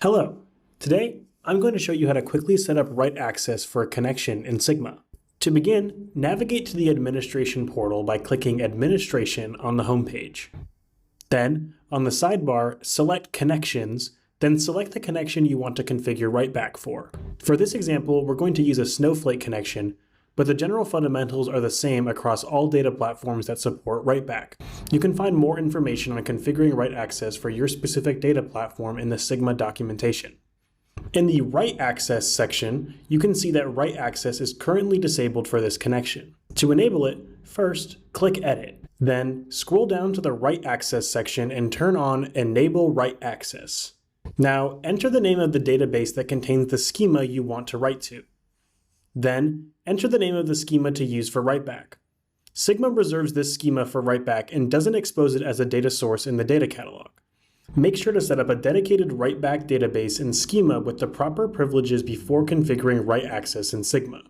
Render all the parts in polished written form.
Hello. Today, I'm going to show you how to quickly set up write access for a connection in Sigma. To begin, navigate to the administration portal by clicking Administration on the home page. Then, on the sidebar, select Connections, then select the connection you want to configure writeback for. For this example, we're going to use a Snowflake connection, but the general fundamentals are the same across all data platforms that support writeback. You can find more information on configuring write access for your specific data platform in the Sigma documentation. In the write access section, you can see that write access is currently disabled for this connection. To enable it, first click Edit, then scroll down to the write access section and turn on Enable Write Access. Now enter the name of the database that contains the schema you want to write to. Then, enter the name of the schema to use for writeback. Sigma reserves this schema for writeback and doesn't expose it as a data source in the data catalog. Make sure to set up a dedicated writeback database and schema with the proper privileges before configuring write access in Sigma.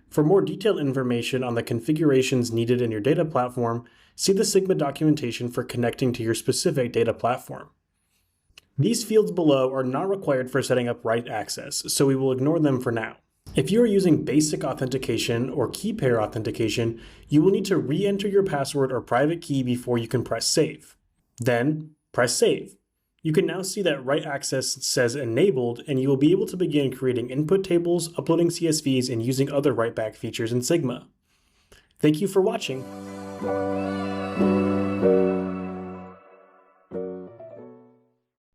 For more detailed information on the configurations needed in your data platform, see the Sigma documentation for connecting to your specific data platform. These fields below are not required for setting up write access, so we will ignore them for now. If you are using basic authentication or key pair authentication, you will need to re-enter your password or private key before you can press save. Then, press save. You can now see that write access says enabled, and you will be able to begin creating input tables, uploading CSVs, and using other writeback features in Sigma. Thank you for watching.